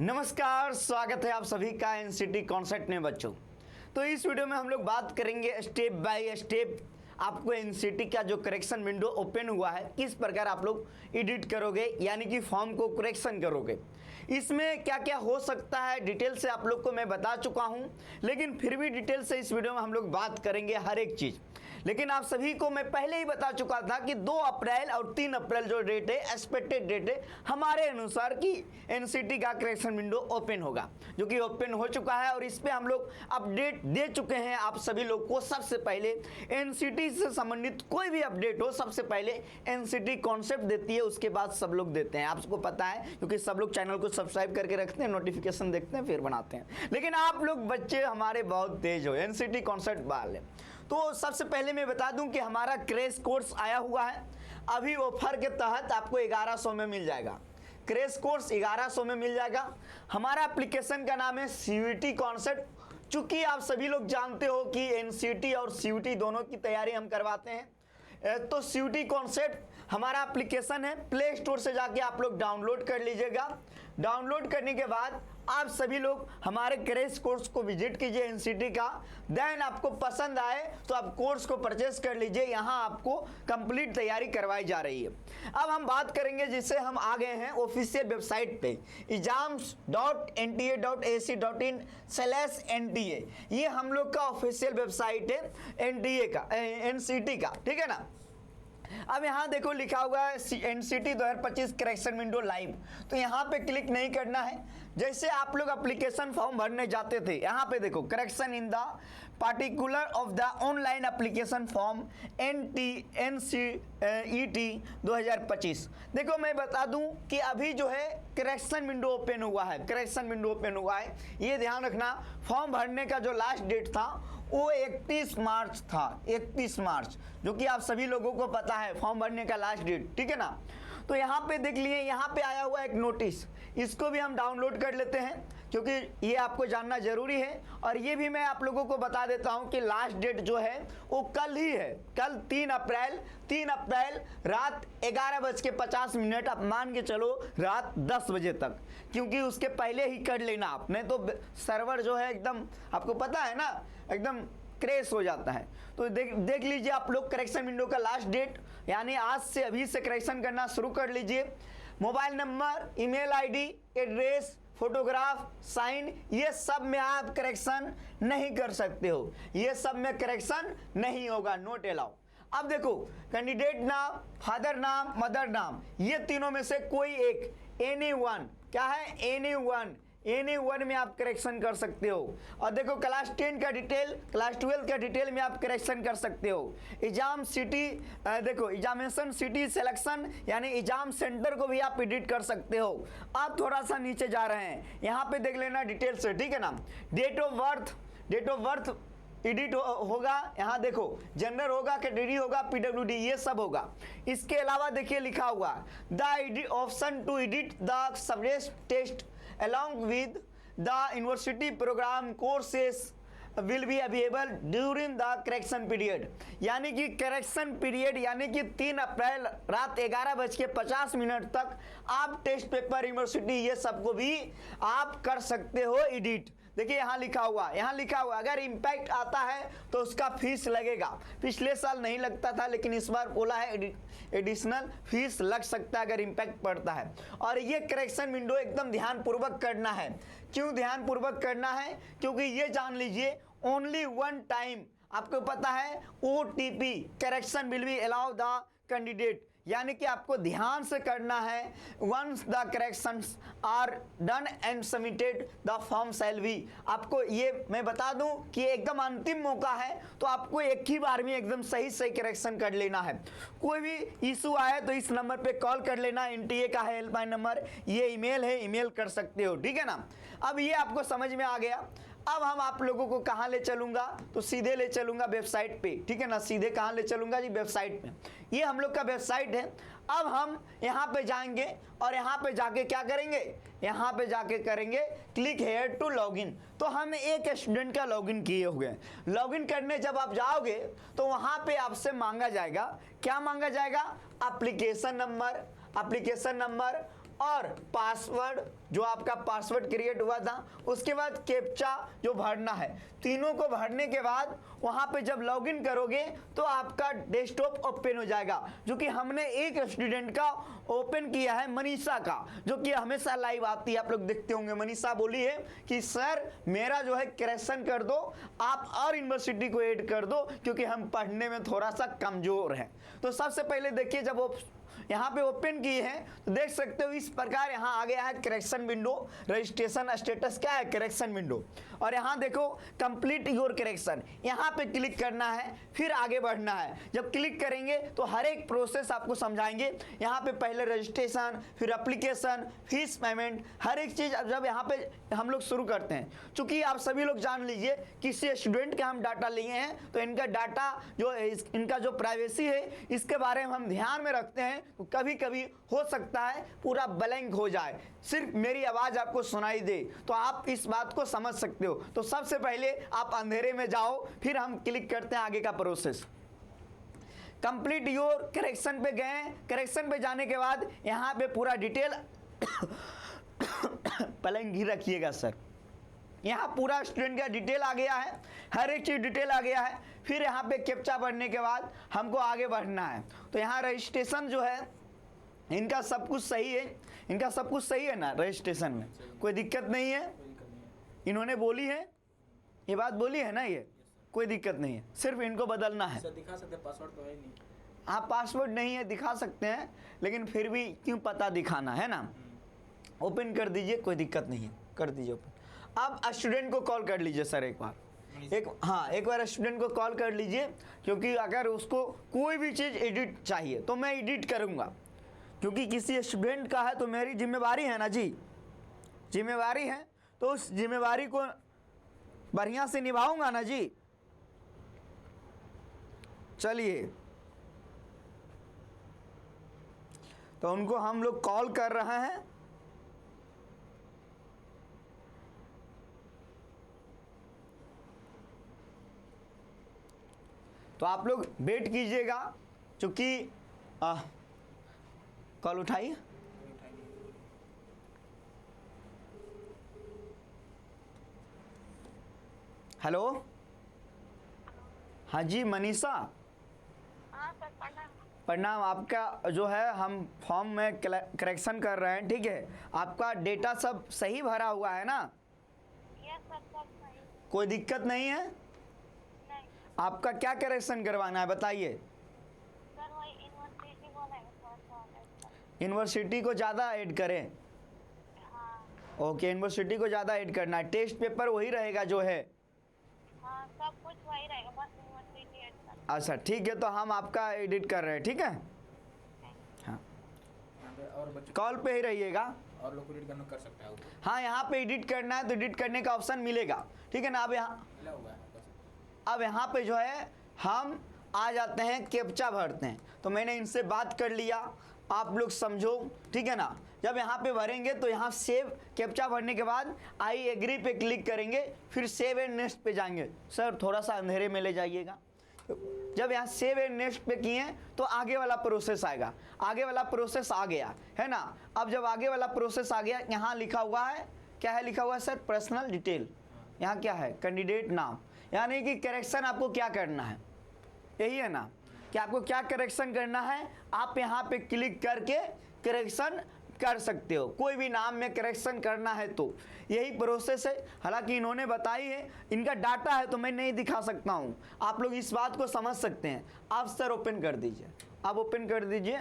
नमस्कार, स्वागत है आप सभी का एनसीटी कॉन्सेप्ट में बच्चों। तो इस वीडियो में हम लोग बात करेंगे स्टेप बाय स्टेप आपको एनसीटी का जो करेक्शन विंडो ओपन हुआ है किस प्रकार आप लोग एडिट करोगे, यानी कि फॉर्म को करेक्शन करोगे। इसमें क्या क्या हो सकता है डिटेल से आप लोग को मैं बता चुका हूं, लेकिन फिर भी डिटेल से इस वीडियो में हम लोग बात करेंगे हर एक चीज़। लेकिन आप सभी को मैं पहले ही बता चुका था कि 2 अप्रैल और 3 अप्रैल जो डेट है एक्सपेक्टेड डेट है हमारे अनुसार कि एनसीटी का करेक्शन विंडो ओपन होगा, जो कि ओपन हो चुका है और इस पे हम लोग अपडेट दे चुके हैं आप सभी लोग को। सबसे पहले एनसीटी से संबंधित कोई भी अपडेट हो सबसे पहले एनसीटी कॉन्सेप्ट देती है, उसके बाद सब लोग देते हैं। आपको पता है क्योंकि सब लोग चैनल को सब्सक्राइब करके रखते हैं, नोटिफिकेशन देखते हैं, फिर बनाते हैं। लेकिन आप लोग बच्चे हमारे बहुत तेज हो, एनसीटी कॉन्सेप्ट वाले। तो सबसे पहले मैं बता दूं कि हमारा क्रैश कोर्स आया हुआ है, अभी ऑफर के तहत आपको 1100 में मिल जाएगा। क्रैश कोर्स 1100 में मिल जाएगा। हमारा एप्लीकेशन का नाम है सीयूईटी कॉन्सेप्ट। चूंकि आप सभी लोग जानते हो कि एनसीटी और सीयूईटी दोनों की तैयारी हम करवाते हैं, तो सीयूईटी कॉन्सेप्ट हमारा एप्लीकेशन है, प्ले स्टोर से जाके आप लोग डाउनलोड कर लीजिएगा। डाउनलोड करने के बाद आप सभी लोग हमारे क्रैश कोर्स को विजिट कीजिए एनसीटी का। देन आपको पसंद आए तो आप कोर्स को परचेस कर लीजिए, यहाँ आपको कंप्लीट तैयारी करवाई जा रही है। अब हम बात करेंगे, जिससे हम आ गए हैं ऑफिशियल वेबसाइट पे exams.nta.ac.in/nta। ये हम लोग का ऑफिशियल वेबसाइट है एनटीए का, एनसीटी का, ठीक है ना। अब यहाँ देखो लिखा हुआ है एनसीटी 2025 करेक्शन विंडो लाइव, तो यहाँ पे क्लिक नहीं करना है। जैसे आप लोग एप्लीकेशन फॉर्म भरने जाते थे, यहाँ पे देखो correction in the particular of the online application form NCET 2025। देखो मैं बता दूं कि अभी जो है करेक्शन विंडो ओपन हुआ है, करेक्शन विंडो ओपन हुआ है, ये ध्यान रखना। फॉर्म भरने का जो लास्ट डेट था वो 31 मार्च था, 31 मार्च, जो कि आप सभी लोगों को पता है फॉर्म भरने का लास्ट डेट, ठीक है ना। तो यहाँ पे देख लिए, यहाँ पे आया हुआ एक नोटिस, इसको भी हम डाउनलोड कर लेते हैं क्योंकि ये आपको जानना जरूरी है। और ये भी मैं आप लोगों को बता देता हूँ कि लास्ट डेट जो है वो कल ही है, कल 3 अप्रैल रात 11:50 आप मान के चलो रात 10 बजे तक, क्योंकि उसके पहले ही कर लेना आपने, तो सर्वर जो है एकदम आपको पता है ना एकदम क्रैश हो जाता है। तो देख लीजिए आप लोग करेक्शन विंडो का लास्ट डेट, यानी आज से अभी से करेक्शन करना शुरू कर लीजिए। Mobile number, email ID, address, photograph, sign, ये सब में आप करेक्शन नहीं कर सकते हो, ये सब में करेक्शन नहीं होगा, नोट अलाउ। अब देखो कैंडिडेट नाम, फादर नाम, मदर नाम, ये तीनों में से कोई एक, एनी वन, क्या है एनी वन में आप करेक्शन कर सकते हो। और देखो क्लास 10 का डिटेल, क्लास 12 का डिटेल में आप करेक्शन कर सकते हो। एग्जाम सिटी, देखो एग्जामिनेशन सिटी सिलेक्शन, यानी एग्जाम सेंटर को भी आप एडिट कर सकते हो। आप थोड़ा सा नीचे जा रहे हैं, यहाँ पे देख लेना डिटेल से, ठीक है ना। डेट ऑफ बर्थ एडिट होगा, यहाँ देखो जनरल होगा, कैटेगरी होगा, पीडब्ल्यूडी, ये सब होगा। इसके अलावा देखिए लिखा हुआ the option to edit the subject test along with the university program courses will be available during the correction period। यानी कि करेक्शन पीरियड, यानी कि 3 अप्रैल रात 11:50 तक आप टेस्ट पेपर, यूनिवर्सिटी, ये सबको भी आप कर सकते हो एडिट। देखिए यहाँ लिखा हुआ अगर इम्पैक्ट आता है तो उसका फीस लगेगा। पिछले साल नहीं लगता था, लेकिन इस बार बोला है एडिशनल फीस लग सकता है अगर इम्पैक्ट पड़ता है। और ये करेक्शन विंडो एकदम ध्यानपूर्वक करना है। क्यों ध्यानपूर्वक करना है? क्योंकि ये जान लीजिए ओनली वन टाइम, आपको पता है OTP correction will be allow the candidate, यानी कि आपको ध्यान से करना है। Once the corrections are done and submitted the form shall be. आपको ये मैं बता दूं कि एकदम अंतिम मौका है, तो आपको एक ही बार में एकदम सही करेक्शन कर लेना है। कोई भी इशू आए तो इस नंबर पे कॉल कर लेना, एनटीए का है हेल्पलाइन नंबर, ये ईमेल है, ईमेल कर सकते हो, ठीक है ना। अब ये आपको समझ में आ गया। अब हम आप लोगों को कहाँ ले चलूंगा, तो सीधे ले चलूंगा वेबसाइट पे, ठीक है ना। सीधे कहाँ ले चलूंगा जी, वेबसाइट पे। ये हम लोग का वेबसाइट है। अब हम यहाँ पे जाएंगे और यहाँ पे जाके क्या करेंगे, यहाँ पे जाके करेंगे क्लिक हेयर टू लॉगिन। तो हम एक स्टूडेंट का लॉगिन किए हुए हैं। लॉगिन करने जब आप जाओगे तो वहाँ पे आपसे मांगा जाएगा, क्या मांगा जाएगा, एप्लीकेशन नंबर और पासवर्ड, जो आपका पासवर्ड क्रिएट हुआ था, उसके बाद कैप्चा जो भरना है, तीनों को भरने के बाद वहां पे जब लॉगिन करोगे तो आपका डेस्कटॉप ओपन हो जाएगा। जो कि हमने एक स्टूडेंट का ओपन किया है, मनीषा का, जो कि हमेशा लाइव आती है, आप लोग देखते होंगे। मनीषा बोली है कि सर मेरा जो है करेक्शन कर दो, आप और यूनिवर्सिटी को ऐड कर दो, क्योंकि हम पढ़ने में थोड़ा सा कमजोर हैं। तो सबसे पहले देखिए, जब वो यहाँ पे ओपन किए हैं तो देख सकते हो इस प्रकार यहाँ आ गया है करेक्शन विंडो। रजिस्ट्रेशन स्टेटस क्या है? Correction window. और यहाँ देखो कंप्लीट योर करेक्शन, यहाँ पे क्लिक करना है, फिर आगे बढ़ना है। जब क्लिक करेंगे तो हर एक प्रोसेस आपको समझाएंगे। यहाँ पे पहले रजिस्ट्रेशन, फिर एप्लीकेशन, फीस पेमेंट, हर एक चीज़ जब यहाँ पे हम लोग शुरू करते हैं। चूंकि आप सभी लोग जान लीजिए किसी स्टूडेंट के हम डाटा लिए हैं तो इनका डाटा जो इनका जो प्राइवेसी है इसके बारे में हम ध्यान में रखते हैं। तो कभी कभी हो सकता है पूरा ब्लैंक हो जाए, सिर्फ मेरी आवाज आपको सुनाई दे, तो आप इस बात को समझ सकते हो। तो सबसे पहले आप अंधेरे में जाओ, फिर हम क्लिक करते हैं आगे का प्रोसेस। कंप्लीट योर करेक्शन पे गए, करेक्शन पे जाने के बाद यहाँ पे पूरा डिटेल ब्लैंक ही रखिएगा सर। यहाँ पूरा स्टूडेंट का डिटेल आ गया है, हर एक चीज़ डिटेल आ गया है। फिर यहाँ पे कैप्चा भरने के बाद हमको आगे बढ़ना है। तो यहाँ रजिस्ट्रेशन जो है इनका सब कुछ सही है, इनका सब कुछ सही है ना, रजिस्ट्रेशन में कोई दिक्कत नहीं है। इन्होंने बोली है, ये बात बोली है ना, ये कोई दिक्कत नहीं है, सिर्फ इनको बदलना है। दिखा सकते, पासवर्ड तो है नहीं। हाँ पासवर्ड नहीं है, दिखा सकते हैं, लेकिन फिर भी क्यों पता दिखाना है ना। ओपन कर दीजिए, कोई दिक्कत नहीं है, कर दीजिए ओपन। अब स्टूडेंट को कॉल कर लीजिए सर एक बार, एक बार स्टूडेंट को कॉल कर लीजिए, क्योंकि अगर उसको कोई भी चीज़ एडिट चाहिए तो मैं एडिट करूँगा, क्योंकि किसी स्टूडेंट का है तो मेरी जिम्मेवारी है ना जी, जिम्मेवारी है, तो उस जिम्मेवारी को बढ़िया से निभाऊंगा ना जी। चलिए, तो उनको हम लोग कॉल कर रहे हैं। तो आप लोग वेट कीजिएगा, क्योंकि कॉल उठाइए। हेलो, हाँ जी मनीषा। प्रणाम। आपका जो है हम फॉर्म में करेक्शन कर रहे हैं, ठीक है? आपका डेटा सब सही भरा हुआ है ना? कोई दिक्कत नहीं है? नहीं। आपका क्या करेक्शन करवाना है बताइए। यूनिवर्सिटी को ज़्यादा ऐड करें? हाँ। ओके, यूनिवर्सिटी को ज़्यादा ऐड करना है। टेस्ट पेपर वही रहेगा जो है? हाँ, सब कुछ वही रहेगा, बस यूनिवर्सिटी ऐड करना। अच्छा ठीक है, तो हम आपका एडिट कर रहे हैं, ठीक है? हाँ, और कॉल पे ही रहिएगा। और लोग एडिट करना कर सकता है। हाँ, यहाँ पे एडिट करना है तो एडिट करने का ऑप्शन मिलेगा, ठीक है ना? अब यहाँ पे जो है हम आ जाते हैं, कैप्चा भरते हैं। तो मैंने इनसे बात कर लिया, आप लोग समझो, ठीक है ना? जब यहाँ पे भरेंगे तो यहाँ सेव, कैप्चा भरने के बाद आई एग्री पे क्लिक करेंगे, फिर सेव एंड नेक्स्ट पे जाएंगे। सर थोड़ा सा अंधेरे में ले जाइएगा। जब यहाँ सेव एंड नेक्स्ट पे किए तो आगे वाला प्रोसेस आएगा। आगे वाला प्रोसेस आ गया है ना? अब जब आगे वाला प्रोसेस आ गया, यहाँ लिखा हुआ है, क्या है लिखा हुआ है सर? Personal detail. यहाँ क्या है? कैंडिडेट नाम। यानी कि करेक्शन आपको क्या करना है, यही है ना कि आपको क्या करेक्शन करना है। आप यहाँ पे क्लिक करके करेक्शन कर सकते हो, कोई भी नाम में करेक्शन करना है तो यही प्रोसेस है। हालांकि इन्होंने बताई है, इनका डाटा है तो मैं नहीं दिखा सकता हूँ, आप लोग इस बात को समझ सकते हैं। आप सर ओपन कर दीजिए, आप ओपन कर दीजिए।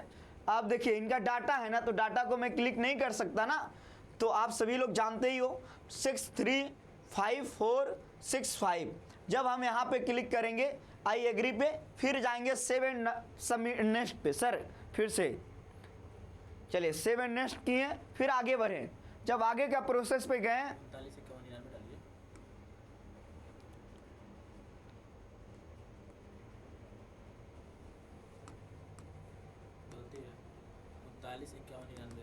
आप देखिए इनका डाटा है ना, तो डाटा को मैं क्लिक नहीं कर सकता ना, तो आप सभी लोग जानते ही हो 6354565। जब हम यहाँ पे क्लिक करेंगे आई एग्री पे, फिर जाएंगे सेव एंड सबमिट नेक्स्ट पे। सर फिर से चलिए सेव एंड नेक्स्ट किए, फिर आगे बढ़े। जब आगे का प्रोसेस पे गए,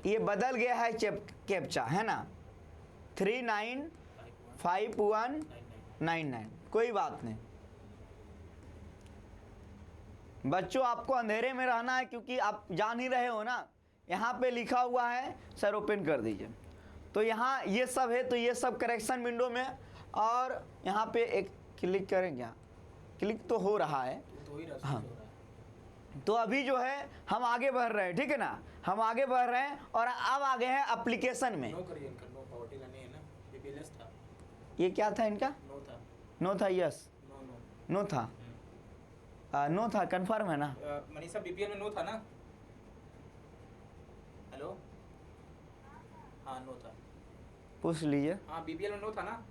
ये बदल गया है कैप्चा, है ना? 395199। कोई बात नहीं बच्चों, आपको अंधेरे में रहना है, क्योंकि आप जान ही रहे हो ना यहाँ पे लिखा हुआ है सर, ओपन कर दीजिए। तो यहाँ ये सब है, तो ये सब करेक्शन विंडो में, और यहाँ पे एक क्लिक करें क्या, क्लिक तो हो रहा है। तो ही रहा हाँ। हो रहा है। तो अभी जो है हम आगे बढ़ रहे हैं, ठीक है ना, हम आगे बढ़ रहे हैं और अब आ गए हैं एप्लीकेशन में। नो करिए इनका, नो पावर्टी का नहीं है ना, बीपीएलएस था, ये क्या था इनका? नो था, नो था, यस नो नो। नो था, नो था, कंफर्म है ना? मनीषा बीपीएल में नो था ना? हेलो, हाँ नो था। पूछ लीजिए। हाँ बीपीएल में नो था ना?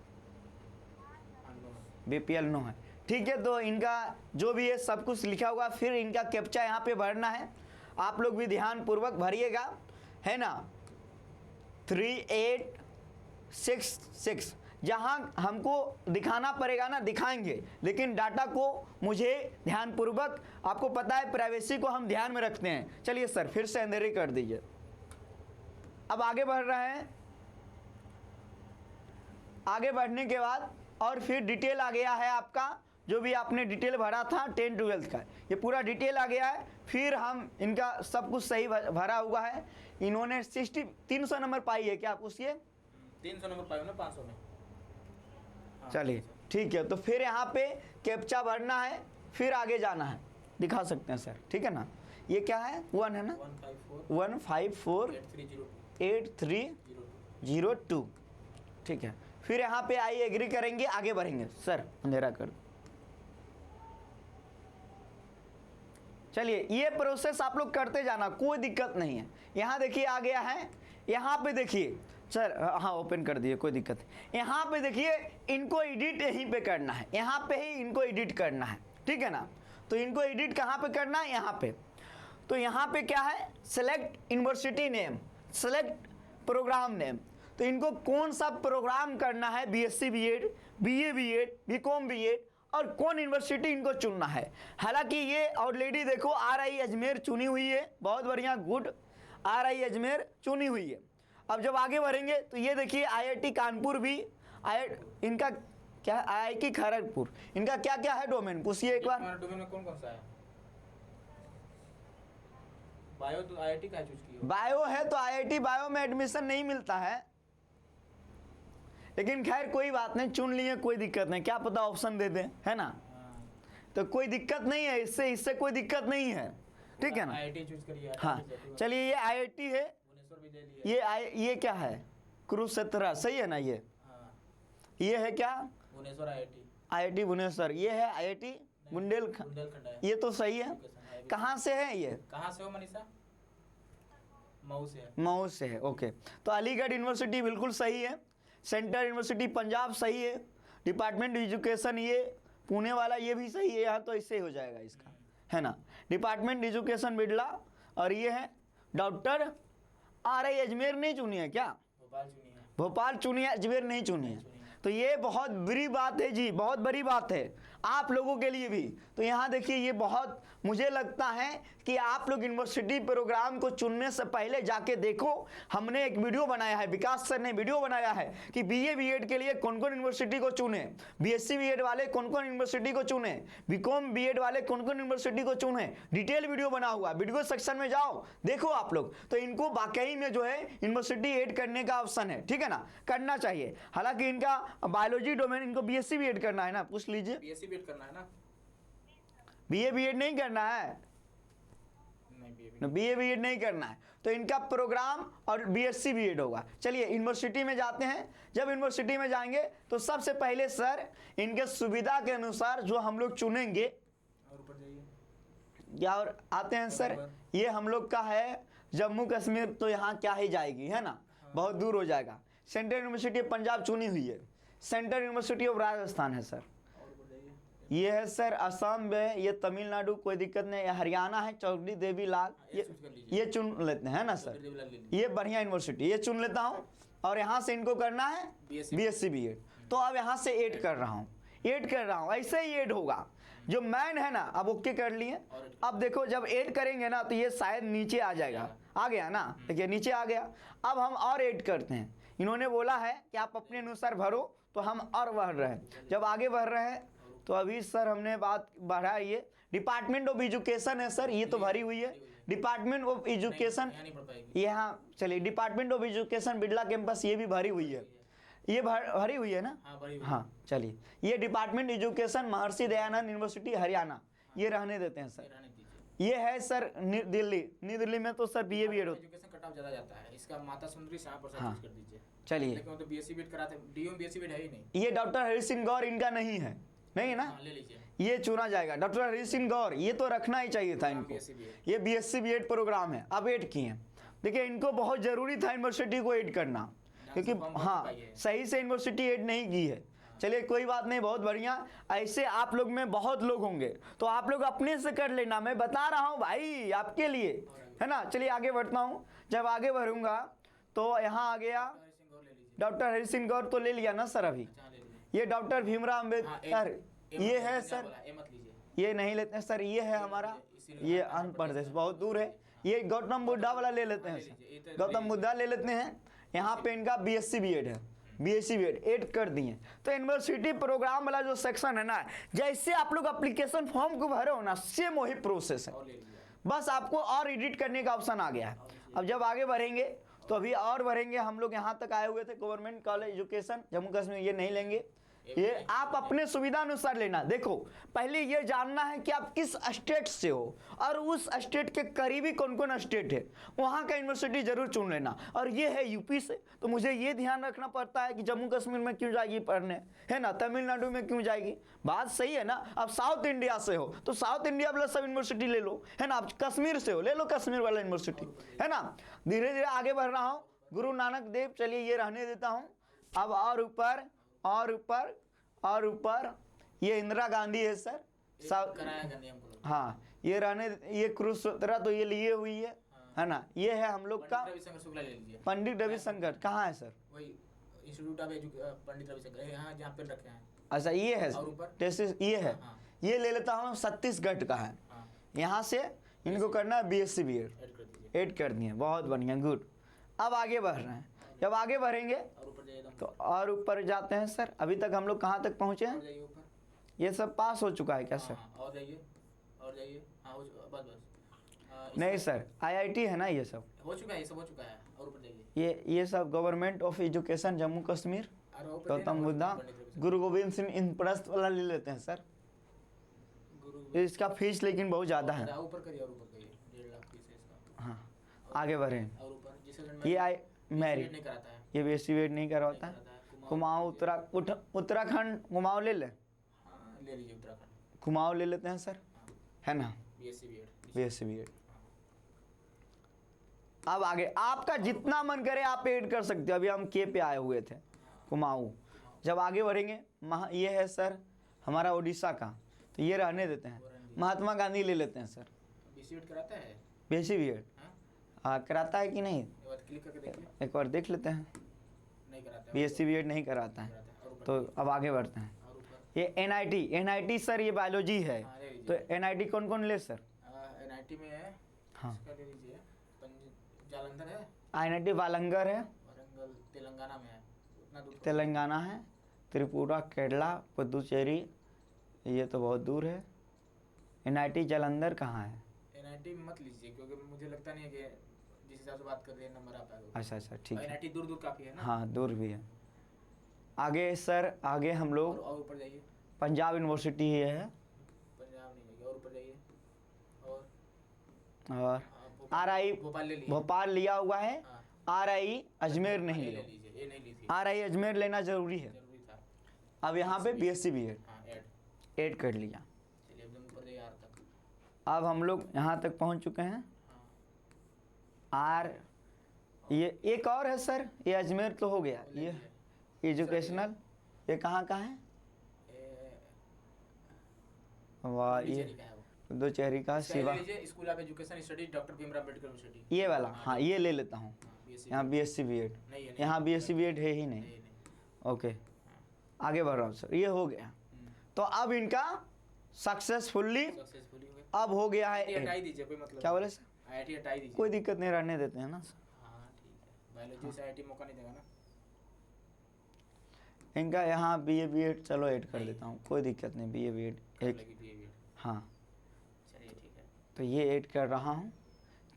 हाँ नो। बीपीएल नो है, ठीक है। तो इनका जो भी है सब कुछ लिखा हुआ, फिर इनका कैप्चा यहाँ पे भरना है। आप लोग भी ध्यान पूर्वक भरिएगा, है ना। 3866 जहाँ हमको दिखाना पड़ेगा ना, दिखाएंगे, लेकिन डाटा को मुझे ध्यान पूर्वक, आपको पता है प्राइवेसी को हम ध्यान में रखते हैं। चलिए सर फिर से अंधेरे कर दीजिए। अब आगे बढ़ रहे हैं। आगे बढ़ने के बाद और फिर डिटेल आ गया है आपका, जो भी आपने डिटेल भरा था 10 12 का, ये पूरा डिटेल आ गया है। फिर हम इनका सब कुछ सही भरा हुआ है। इन्होंने 300 नंबर पाई है क्या, पूछिए। 300 नंबर पाए हो ना 500 में? हाँ, चलिए ठीक है। तो फिर यहाँ पे कैप्चा भरना है, फिर आगे जाना है, दिखा सकते हैं सर, ठीक है ना। ये क्या है, 1 है ना, 154 8302, ठीक है। फिर यहाँ पे आई एग्री करेंगे, आगे बढ़ेंगे। सर अंधेरा कर, चलिए ये प्रोसेस आप लोग करते जाना, कोई दिक्कत नहीं है। यहाँ देखिए आ गया है, यहाँ पे देखिए सर, हाँ ओपन कर दिए, कोई दिक्कत नहीं। यहाँ पे देखिए इनको एडिट यहीं पे करना है, यहाँ पे ही इनको एडिट करना है, ठीक है ना। तो इनको एडिट कहाँ पे करना है, यहाँ पे। तो यहाँ पे क्या है, select university name, select programme name. तो इनको कौन सा प्रोग्राम करना है, BSc BEd, BA BEd, BCom BEd, और कौन यूनिवर्सिटी इनको चुनना है। हालांकि ये ऑलरेडी देखो RI अजमेर चुनी हुई है, बहुत बढ़िया, गुड, RI अजमेर चुनी हुई है। अब जब आगे बढ़ेंगे तो ये देखिए IIT कानपुर भी, इनका क्या है, IIT खड़गपुर, इनका क्या क्या है डोमेन, पूछिए एक बार। हमारा डोमेन में कौन कौन सा है? बायो तो आईआईटी का चूज किया। बायो है तो IIT बायो में एडमिशन नहीं मिलता है, लेकिन खैर कोई बात नहीं, चुन लिए, कोई दिक्कत नहीं, क्या पता ऑप्शन दे दें, है ना। तो कोई दिक्कत नहीं है, इससे कोई दिक्कत नहीं है, ठीक है ना। आईआईटी चूज करिए। हाँ चलिए, ये IIT है, भुवनेश्वर भी ले लिया। ये क्या है, कुरुक्षेत्र, सही है ना। ये हाँ, ये है क्या, भुवनेश्वर आईआईटी। IIT भुवनेश्वर, ये है IIT बुंदेलखंड, बुंदेलखंड है। ये तो सही है। कहाँ से है ये, कहाँ से हो मनीषा? मऊ से है। मऊ से है, ओके। तो अलीगढ़ यूनिवर्सिटी बिल्कुल सही है, सेंट्रल यूनिवर्सिटी पंजाब सही है, डिपार्टमेंट एजुकेशन ये पुणे वाला ये भी सही है, यहाँ तो इससे हो जाएगा इसका, है ना। डिपार्टमेंट एजुकेशन बिरला, और ये है डॉक्टर RI अजमेर नहीं चुनी है क्या, भोपाल चुनी है। भोपाल चुनी है, अजमेर नहीं चुनी है। तो ये बहुत बड़ी बात है जी, बहुत बड़ी बात है आप लोगों के लिए भी। तो यहाँ देखिए, ये बहुत मुझे लगता है कि आप लोग यूनिवर्सिटी प्रोग्राम को चुनने से पहले जाके देखो। हमने एक वीडियो बनाया है, विकास सर ने वीडियो बनाया है कि BA BEd के लिए कौन कौन यूनिवर्सिटी को चुने, BSc BEd वाले कौन कौन यूनिवर्सिटी को चुने, BCom BEd वाले कौन कौन यूनिवर्सिटी को चुने, डिटेल वीडियो बना हुआ, वीडियो सेक्शन में जाओ देखो आप लोग। तो इनको वाकई में जो है यूनिवर्सिटी ऐड करने का ऑप्शन है, ठीक है ना, करना चाहिए। हालांकि इनका बायोलॉजी डोमेन, इनको BSc BEd करना है ना, पूछ लीजिए। बीएससी बीएड करना है ना? BA BEd नहीं करना है, नहीं BA BEd नहीं करना है। तो इनका प्रोग्राम और BSc BEd होगा। चलिए यूनिवर्सिटी में जाते हैं। जब यूनिवर्सिटी में जाएंगे तो सबसे पहले सर इनके सुविधा के अनुसार जो हम लोग चुनेंगे, और ऊपर जाइए, या और आते हैं सर, ये हम लोग का है जम्मू कश्मीर, तो यहाँ क्या ही जाएगी, है ना, बहुत दूर हो जाएगा। सेंट्रल यूनिवर्सिटी ऑफ पंजाब चुनी हुई है, सेंट्रल यूनिवर्सिटी ऑफ राजस्थान है सर, और ऊपर जाइए। ये है सर असम में, ये तमिलनाडु, कोई दिक्कत नहीं, ये हरियाणा है चौधरी देवी लाल, ये चुन लेते हैं ना सर, ये बढ़िया यूनिवर्सिटी, ये चुन लेता हूँ। और यहाँ से इनको करना है BSc BEd, तो अब यहाँ से ऐड कर रहा हूँ, ऐसे ही ऐड होगा। जो मैन है ना, अब ओके कर लिए। अब देखो जब ऐड करेंगे ना तो ये शायद नीचे आ जाएगा, आ गया ना, देखिए नीचे आ गया। अब हम और ऐड करते हैं, इन्होंने बोला है कि आप अपने अनुसार भरो, तो हम और बढ़ रहे हैं। जब आगे बढ़ रहे हैं तो अभी सर हमने बात बढ़ाई है, डिपार्टमेंट ऑफ एजुकेशन है सर, ये तो भरी हुई है, डिपार्टमेंट ऑफ एजुकेशन, यहाँ नहीं पढ़ पाएगी। यहाँ चलिए department of education Birla campus, ये भी भरी हुई है, ये भरी हुई है ना। हाँ बड़ी हाँ चलिए, ये department education Maharshi Dayanand university Haryana, ये रहने देते हैं सर। रहने दीजिए। ये है सर दिल्ली, न्यू दिल्ली में तो सर बीए बीएड होता एजुकेशन कट ऑफ ज्यादा जाता है, इसका माता सुंदरी शाह प्रसाद हाँ। चूज कर दीजिए। चलिए, लेकिन वो तो बीएससी बीएड कराते हैं, डीयू बीएससी बीएड है ही नहीं। ये डॉक्टर हरि सिंह गौर इनका नहीं है, नहीं है ना, हाँ ले लीजिए। ये चुना जाएगा डॉक्टर हरि सिंह गौर, ये तो रखना ही चाहिए था इनको। BSc BEd. ये बीएससी बीएड प्रोग्राम है, अब ऐड किए हैं। देखिए इनको बहुत जरूरी था यूनिवर्सिटी को ऐड करना, क्योंकि फॉर्म भर हाँ पाइए। सही से यूनिवर्सिटी ऐड नहीं की है। चलिए कोई बात नहीं, बहुत बढ़िया। ऐसे आप लोग में बहुत लोग होंगे, तो आप लोग अपने से कर लेना, मैं बता रहा हूँ भाई आपके लिए, है ना। चलिए आगे बढ़ता हूँ। जब आगे बढ़ूंगा तो यहाँ आ गया हरि सिंह गौर ले लीजिए। डॉक्टर हरि सिंह गौर, तो ले लिया ना सर अभी। अच्छा ले लीजिए। ये डॉक्टर भीमराव हाँ, अम्बेडकर, ये है सर, ए मत लीजिए। ये नहीं लेते हैं सर। ये है हमारा, ये आंध्र प्रदेश, बहुत दूर है। ये गौतम बुद्धा वाला ले लेते हैं सर, गौतम बुद्धा ले लेते हैं। यहाँ पे इनका बीएससी बीएड है, बीएससी बीएड ऐड कर दिए। तो यूनिवर्सिटी प्रोग्राम वाला जो सेक्शन है ना, जैसे आप लोग एप्लीकेशन फॉर्म को भरे हो ना, सेम वही प्रोसेस है, और ले लीजिए। बस आपको और एडिट करने का ऑप्शन आ गया है। अब जब आगे बढ़ेंगे तो अभी और बढ़ेंगे। हम लोग यहाँ तक आए हुए थे, government college education Jammu Kashmir, ये नहीं लेंगे, ये आप अपने सुविधा अनुसार लेना। देखो पहले ये जानना है कि आप किस स्टेट से हो, और उस स्टेट के करीबी कौन कौन स्टेट है, वहाँ का यूनिवर्सिटी जरूर चुन लेना। और ये है यूपी से, तो मुझे ये ध्यान रखना पड़ता है कि जम्मू कश्मीर में क्यों जाएगी पढ़ने, है ना, तमिलनाडु में क्यों जाएगी, बात सही है ना। अब साउथ इंडिया से हो तो साउथ इंडिया वाला सब यूनिवर्सिटी ले लो, है ना। आप कश्मीर से हो, ले लो कश्मीर वाला यूनिवर्सिटी, है ना। धीरे धीरे आगे बढ़ रहा हूँ। गुरु नानक देव, चलिए ये रहने देता हूँ। अब और ऊपर और ऊपर और ऊपर, ये इंदिरा गांधी है सर, साउथ, कराया गया नियम को। हाँ ये रहने, ये क्रुक्षेत्र तो ये लिए हुई है ना। ये है हम लोग का पंडित रविशंकर शुक्ला ले लीजिए। पंडित रविशंकर, कहाँ है सर? वही इंस्टीट्यूट ऑफ पंडित रविशंकर, यहाँ जहाँ पे रखे हैं। अच्छा ये है और ऊपर? टेस्ट, ये है, हाँ। ये ले लेता हूँ, छत्तीसगढ़ का है। हाँ यहाँ से इनको करना है बीएससी बीएड, ऐड कर दीजिए। ऐड कर दिए, बहुत बढ़िया, गुड। अब आगे बढ़ रहे हैं। जब आगे बढ़ेंगे और ऊपर जाइए एकदम। तो और ऊपर जाते हैं सर। अभी तक हम लोग कहाँ तक पहुँचे और हैं? जाइए ऊपर। ये सब पास हो चुका है क्या सर? हाँ, और जाइए और जाइए। हाँ बस बस। नहीं सर, आईआईटी है ना ये सब, हो चुका है, ये सब हो चुका है। और ऊपर जाइए। ये सब government of education Jammu Kashmir, और ऊपर जाइए ना, गौतम और बुद्धा, पंडित रविशंकर। गुरु गोविंद सिंह इंद्रप्रस्थ वाला ले लेते हैं सर। गुरु इसका फीस लेकिन बहुत ज़्यादा है। और ऊपर करिए, और ऊपर करिए। 1.5 लाख फीस है इसका। हाँ आगे बढ़ें। और ऊपर जिस ये आई नहीं मैरिड, कराता है। ये बीएससी बीएड नहीं करवाता है। कुमाऊँ उत्तराखंड, कुमाऊँ ले लें, हाँ ले लीजिए उत्तराखंड। कुमाऊँ ले लेते हैं सर, है ना, बीएससी बीएड। BSc BEd. अब आगे आपका जितना मन करे आप ऐड कर सकते हो। अभी हम के पे आए हुए थे, कुमाऊँ। जब आगे बढ़ेंगे, ये है सर हमारा उड़ीसा का, तो ये रहने देते हैं। महात्मा गांधी ले लेते हैं सर। बीएससी बीएड कराता है? बीएससी बीएड हाँ कराता है कि नहीं, एक बार क्लिक करके देखिए। एक बार देख लेते हैं। नहीं कराता है। बीएससी बीएड नहीं कराता है, कराता है। और ऊपर तो अब आगे बढ़ते हैं। और ऊपर ये एनआईटी सर, ये बायोलॉजी है, हाँ ले तो लीजिए। एनआईटी कौन कौन ले सर? एनआईटी में है। हाँ इसका ले लीजिए। जालंधर है, एनआईटी वालंगर है, वारंगल तेलंगाना में है। उतना दूर तेलंगाना है, त्रिपुरा, केरला, पुदुचेरी, ये तो बहुत दूर है। एनआईटी जालंधर कहाँ है? एनआईटी मत लीजिए, क्योंकि मुझे लगता नहीं है कि जिस हिसाब से बात कर रहे हैं नंबर आ पाएगा। अच्छा अच्छा ठीक है, एनआईटी दूर दूर काफी है ना। हाँ दूर भी है। आगे सर, आगे हम लोग और ऊपर जाइए। पंजाब यूनिवर्सिटी ये है, पंजाब नहीं जाइए, और ऊपर जाइए। और और आरआई भोपाल ले लीजिए। भोपाल लिया हुआ है, हाँ। आरआई अजमेर नहीं ये लिया। ले लीजिए, ये नहीं ली थी, आरआई अजमेर लेना जरूरी है। जरूरी था। अब यहाँ पे बीएससी बीएड हाँ ऐड। ऐड कर लिया। चलिए एकदम ऊपर जाइए आर तक। अब हम लोग यहाँ तक पहुँच चुके हैं। हाँ आर, ये एक और है सर, ये अजमेर तो हो गया। ये एजुकेशनल, ये कहाँ का है? वाह, ये पुदुचेरी का Shiva, school of education studies doctor Bhimrao Ambedkar university. ये वाला, हाँ ये ले लेता हूँ। बीएससी यहाँ बीएससी बीएड, नहीं है, यहाँ बीएससी बीएड है ही नहीं। नहीं। ओके आगे बढ़ रहा हूँ सर, ये हो गया। तो अब इनका सक्सेसफुली सक्सेसफुली हो गए। अब हो गया है आईआईटी हटा ही aid। दीजिए, कोई मतलब क्या बोले सर? आईआईटी हटा ही दीजिए। कोई दिक्कत नहीं, रहने देते हैं ना सर। हाँ ठीक है, बायोलॉजी से आईआईटी मौका नहीं देगा ना। इनका यहाँ बीए बीएड चलो ऐड कर देता हूँ, कोई दिक्कत नहीं, बीए बीएड एक, लगी बीए बीएड। हाँ चलिए ठीक है। तो ये ऐड कर रहा हूँ।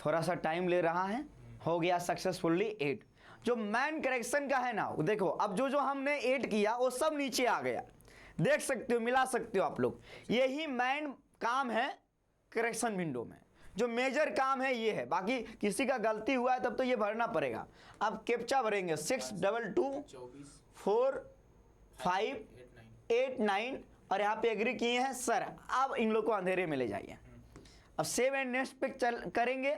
थोड़ा सा टाइम ले रहा है, हो गया सक्सेसफुली 8। जो मैन करेक्शन का है ना, वो देखो अब जो हमने 8 किया वो सब नीचे आ गया, देख सकते हो, मिला सकते हो आप लोग। यही मैन काम है करेक्शन विंडो में, जो मेजर काम है ये है। बाकी किसी का गलती हुआ है तब तो ये भरना पड़ेगा। अब कैप्चा भरेंगे 622 24 4 5 8 9 और यहाँ पे एग्री किए हैं सर। अब इन लोग को अंधेरे में ले जाइए। अब सेव एंड नेक्स्ट पे चल करेंगे।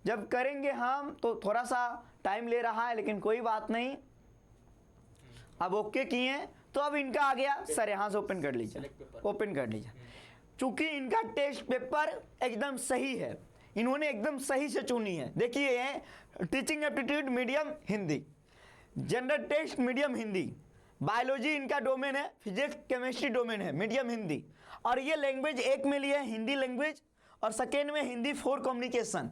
जब करेंगे हम तो थोड़ा सा टाइम ले रहा है, लेकिन कोई बात नहीं। अब ओके किए तो अब इनका आ गया सर, यहाँ से ओपन कर लीजिए, ओपन कर लीजिए। चूंकि इनका टेस्ट पेपर एकदम सही है, इन्होंने एकदम सही से चुनी है। देखिए ये teaching aptitude medium Hindi, general test medium Hindi, biology इनका डोमेन है, फिजिक्स केमिस्ट्री डोमेन है मीडियम हिंदी। और ये लैंग्वेज एक में लिया है हिंदी लैंग्वेज और सेकेंड में हिंदी फॉर कम्युनिकेशन।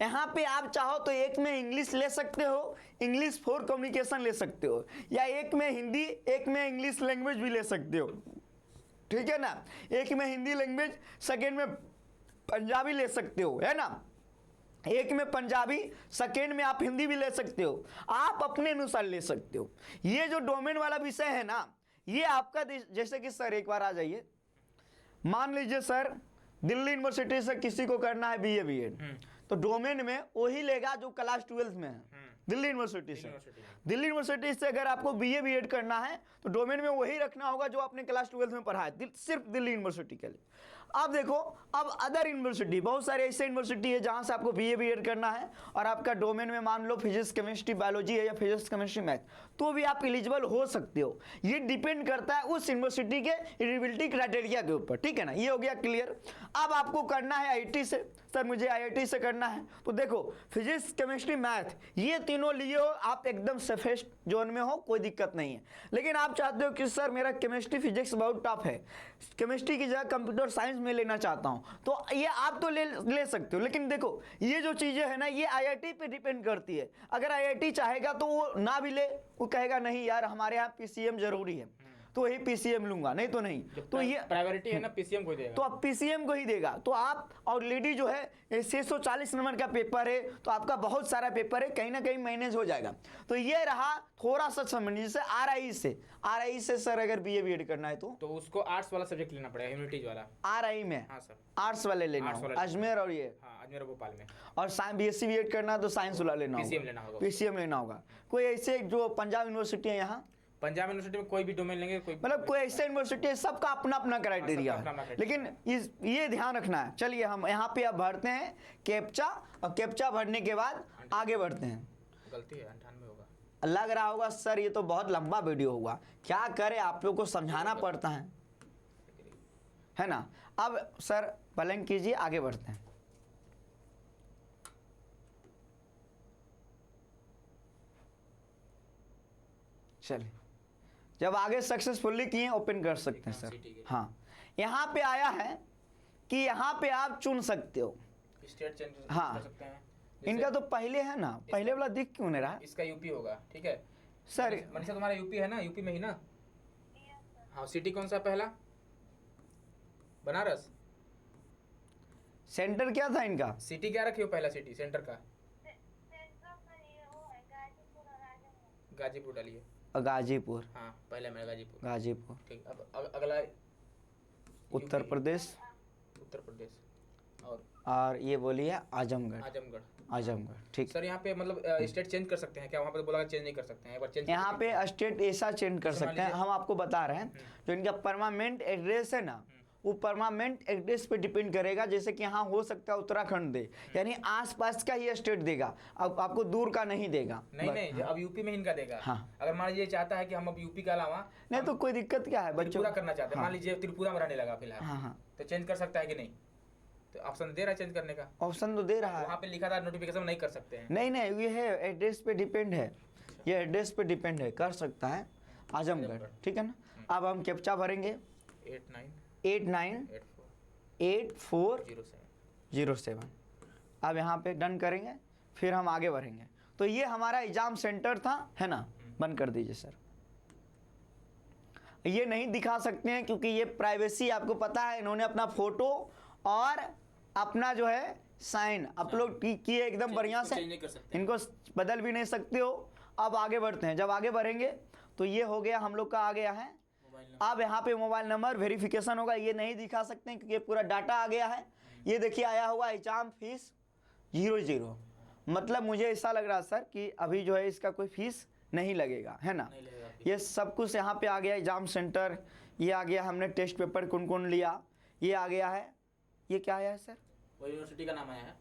यहाँ पे आप चाहो तो एक में इंग्लिश ले सकते हो, इंग्लिश फॉर कम्युनिकेशन ले सकते हो, या एक में हिंदी एक में इंग्लिश लैंग्वेज भी ले सकते हो, ठीक है ना। एक में हिंदी लैंग्वेज, सेकेंड में पंजाबी ले सकते हो, है ना। एक में पंजाबी, सेकेंड में आप हिंदी भी ले सकते हो, आप अपने अनुसार ले सकते हो। ये जो डोमेन वाला विषय है ना, ये आपका जैसे कि सर एक बार आ जाइए, मान लीजिए सर दिल्ली यूनिवर्सिटी से किसी को करना है बीए बीएड, तो डोमेन में वही लेगा जो क्लास 12 में है दिल्ली यूनिवर्सिटी से। दिल्ली यूनिवर्सिटी से अगर आपको बीए बीएड करना है तो डोमेन में वही रखना होगा जो आपने क्लास 12 में पढ़ा है, सिर्फ दिल्ली यूनिवर्सिटी के लिए। अब देखो, अब अदर यूनिवर्सिटी, बहुत सारे ऐसे यूनिवर्सिटी है जहां से आपको बीए बीएड करना है और आपका डोमेन में मान लो फिजिक्स केमिस्ट्री बायोलॉजी है या फिजिक्स केमिस्ट्री मैथ, तो भी आप एलिजिबल हो सकते हो। ये डिपेंड करता है उस यूनिवर्सिटी के एलिजिबिलिटी क्राइटेरिया के ऊपर, ठीक है ना। ये हो गया क्लियर। अब आपको करना है आईआईटी से, सर मुझे आईआईटी से करना है, तो देखो फिजिक्स केमिस्ट्री मैथ ये तीनों लिए हो, आप एकदम सेफेस्ट जोन में हो, कोई दिक्कत नहीं है। लेकिन आप चाहते हो कि सर मेरा केमिस्ट्री फिजिक्स बहुत टफ है, केमिस्ट्री की जगह कंप्यूटर साइंस में लेना चाहता हूं, तो ये आप तो ले सकते हो। लेकिन देखो ये जो चीजें है ना, ये आईआईटी पे डिपेंड करती है। अगर आईआईटी चाहेगा तो वो ना भी ले, वो कहेगा नहीं यार हमारे यहाँ पीसीएम जरूरी है, तो वही पीसीएम लूंगा, नहीं तो नहीं। तो ये प्रायोरिटी है ना, पीसीएम को देगा, तो अब पीसीएम को ही देगा। तो आप ऑलरेडी जो है 640 नंबर का पेपर है, तो आपका बहुत सारा पेपर है, कहीं ना कहीं मैनेज हो जाएगा। तो ये रहा थोड़ा सा समझ, जैसे आरआई से सर अगर बीए बीएड करना है तो उसको आर्ट्स वाला सब्जेक्ट लेना पड़ेगा, ह्यूमैनिटीज वाला। आरआई में हाँ सर, आर्ट्स वाले लेना होगा, अजमेर और ये, हाँ अजमेर और भोपाल में। और बीएससी बीएड करना है तो साइंस वाला लेना होगा, पीसीएम लेना होगा। कोई ऐसे जो पंजाब यूनिवर्सिटी है, यहाँ पंजाब यूनिवर्सिटी में कोई भी डोमेन लेंगे, कोई मतलब कोई ऐसा यूनिवर्सिटी है, सबका अपना अपना क्राइटेरिया है। लेकिन ये ध्यान रखना है। चलिए हम यहाँ पे अब भरते हैं कैप्चा, और कैप्चा भरने के बाद आगे बढ़ते हैं। गलती है 98 होगा, लग रहा होगा सर ये तो बहुत लंबा वीडियो हुआ, क्या करे आप लोग को समझाना पड़ता है ना। अब सर पलंग कीजिए, आगे बढ़ते हैं। चलिए, जब आगे सक्सेसफुली किए ओपन कर सकते हैं सर। हाँ, यहाँ पे आया है कि यहाँ पे आप चुन सकते हो स्टेट चेंज हाँ, कर सकते हैं। इनका तो पहले है ना, पहले वाला दिख क्यों नहीं रहा इसका यूपी होगा, ठीक है सर। मनीषा तुम्हारा यूपी है ना, यूपी में ही ना। हाँ, सिटी कौन सा पहला? बनारस। सेंटर क्या था इनका? सिटी क्या रखी हो पहला, सिटी सेंटर का? गाजीपुर डालिए। गाजीपुर, हाँ पहले मेरा गाजीपुर। गाजीपुर, ठीक। अब अगला उत्तर प्रदेश, उत्तर प्रदेश, और ये बोलिए आजमगढ़। आजमगढ़, आजमगढ़, ठीक। सर यहाँ पे मतलब स्टेट चेंज कर सकते हैं क्या? वहाँ पे बोला चेंज नहीं कर सकते हैं, एक बार चेंज यहाँ पे स्टेट ऐसा चेंज कर सकते हैं, हम आपको बता रहे हैं। जो इनका परमानेंट एड्रेस है ना, वो परमानेंट एड्रेस पे डिपेंड करेगा। जैसे कि यहाँ हो सकता है उत्तराखंड दे, यानी आसपास का ही स्टेट देगा, अब आपको दूर का नहीं देगा। नहीं, अब यूपी में इनका देगा। हाँ। अगर मान लीजिए चाहता है कि हम अब यूपी के अलावा नहीं तो कोई दिक्कत क्या है, बच्चों पूरा करना चाहते हैं, मान लीजिए त्रिपुरा में रहने लगा फिलहाल, हाँ, तो चेंज कर सकता है कि नहीं? तो ऑप्शन दे रहा है चेंज करने का, ऑप्शन तो दे रहा है। वहाँ पे लिखा था नोटिफिकेशन नहीं कर सकते हैं। नहीं, ये है एड्रेस पे डिपेंड है, ये एड्रेस पे डिपेंड है, कर सकता है आजमगढ़, ठीक है ना। अब हम कैप्चा भरेंगे 898407। अब यहाँ पे डन करेंगे, फिर हम आगे बढ़ेंगे। तो ये हमारा एग्जाम सेंटर था, है ना। बंद कर दीजिए सर, ये नहीं दिखा सकते हैं क्योंकि ये प्राइवेसी, आपको पता है इन्होंने अपना फोटो और अपना जो है साइन अपलोड किए एकदम बढ़िया से, चेंज नहीं कर सकते। इनको बदल भी नहीं सकते हो। अब आगे बढ़ते हैं, जब आगे बढ़ेंगे तो ये हो गया हम लोग का आ गया है। मोबाइल नंबर अब यहाँ पे मोबाइल नंबर वेरिफिकेशन होगा, ये नहीं दिखा सकते हैं क्योंकि पूरा डाटा आ गया है। ये देखिए आया हुआ एग्जाम फीस 00, मतलब मुझे ऐसा लग रहा है सर कि अभी जो है इसका कोई फीस नहीं लगेगा, है ना। नहीं लगेगा आपकी। ये सब कुछ यहाँ पे आ गया, एग्जाम सेंटर ये आ गया, हमने टेस्ट पेपर कौन कौन लिया ये आ गया है। ये क्या आया है सर? वो यूनिवर्सिटी का नाम आया है।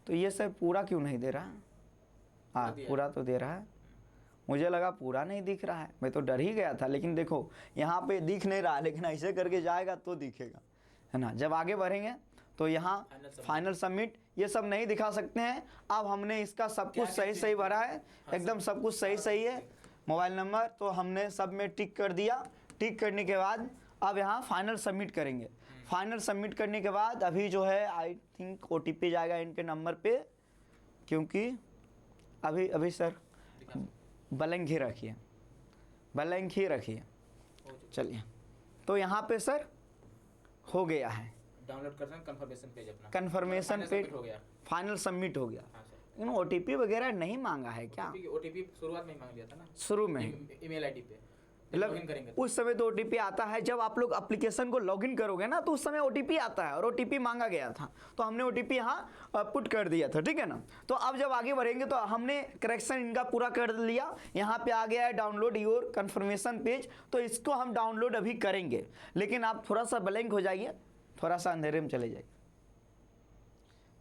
तो ये सर पूरा क्यों नहीं दे रहा? हाँ दिया है। पूरा तो दे रहा है, मुझे लगा पूरा नहीं दिख रहा है, मैं तो डर ही गया था। लेकिन देखो यहाँ पे दिख नहीं रहा, लेकिन ऐसे करके जाएगा तो दिखेगा, है ना। जब आगे बढ़ेंगे तो यहाँ फाइनल सबमिट ये सब नहीं दिखा सकते हैं। अब हमने इसका सब कुछ सही सही भरा है, एकदम सब कुछ सही सही है। मोबाइल नंबर तो हमने सब में टिक कर दिया। टिक करने के बाद अब यहाँ फाइनल सबमिट करेंगे। फाइनल सबमिट करने के बाद अभी जो है आई थिंक OTP जाएगा इनके नंबर पे, क्योंकि अभी सर ब्लैंक ही रखिए, ब्लैंक ही रखिए। हो चुका। चलिए तो यहाँ पे सर हो गया है डाउनलोड कर सकते कंफर्मेशन पेज अपना। कंफर्मेशन Final पेज, submit हो गया। फाइनल सबमिट हो गया। हाँ सर। लेकिन OTP वगैरह नहीं मांगा है क्या? OTP शुरुआत में ही मांग लिया था ना, शुरू में ईमेल आईडी पे मतलब लॉगिन करेंगे। उस समय तो OTP आता है, जब आप लोग एप्लीकेशन को लॉगिन करोगे ना तो उस समय OTP आता है, और OTP मांगा गया था तो हमने OTP यहाँ पुट कर दिया था, ठीक है ना। तो अब जब आगे बढ़ेंगे तो हमने करेक्शन इनका पूरा कर लिया। यहाँ पे आ गया है डाउनलोड योर कंफर्मेशन पेज, तो इसको हम डाउनलोड अभी करेंगे। लेकिन आप थोड़ा सा ब्लैंक हो जाइए, थोड़ा सा अंधेरे में चले जाइए।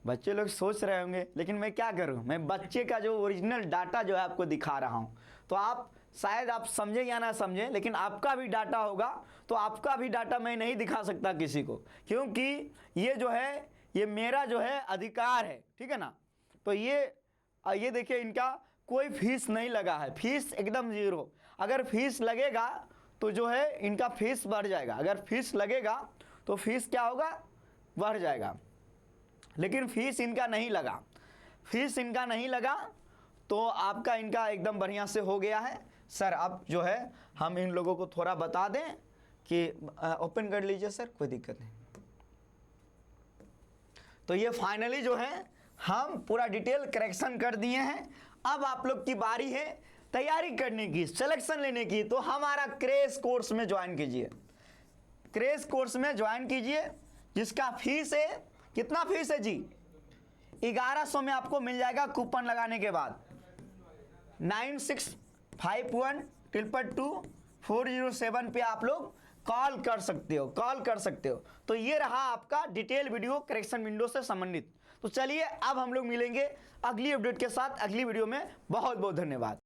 बच्चे लोग सोच रहे होंगे लेकिन मैं क्या करूं, मैं बच्चे का जो ओरिजिनल डाटा जो है आपको दिखा रहा हूं। तो आप शायद आप समझे या ना समझे, लेकिन आपका भी डाटा होगा, तो आपका भी डाटा मैं नहीं दिखा सकता किसी को, क्योंकि ये जो है ये मेरा जो है अधिकार है, ठीक है ना। तो ये देखिए इनका कोई फीस नहीं लगा है, फीस एकदम 0। अगर फीस लगेगा तो जो है इनका फीस बढ़ जाएगा, अगर फीस लगेगा तो फीस क्या होगा, बढ़ जाएगा। लेकिन फीस इनका नहीं लगा, फीस इनका नहीं लगा, तो आपका इनका एकदम बढ़िया से हो गया है। सर अब जो है हम इन लोगों को थोड़ा बता दें कि ओपन कर लीजिए सर, कोई दिक्कत नहीं। तो ये फाइनली जो है हम पूरा डिटेल करेक्शन कर दिए हैं। अब आप लोग की बारी है तैयारी करने की, सिलेक्शन लेने की। तो हमारा क्रैश कोर्स में ज्वाइन कीजिए, क्रैश कोर्स में ज्वाइन कीजिए, जिसका फीस है, कितना फीस है जी? 1100 में आपको मिल जाएगा कूपन लगाने के बाद। 9651222407 पे आप लोग कॉल कर सकते हो, कॉल कर सकते हो। तो ये रहा आपका डिटेल वीडियो करेक्शन विंडो से संबंधित। तो चलिए अब हम लोग मिलेंगे अगली अपडेट के साथ अगली वीडियो में। बहुत बहुत धन्यवाद।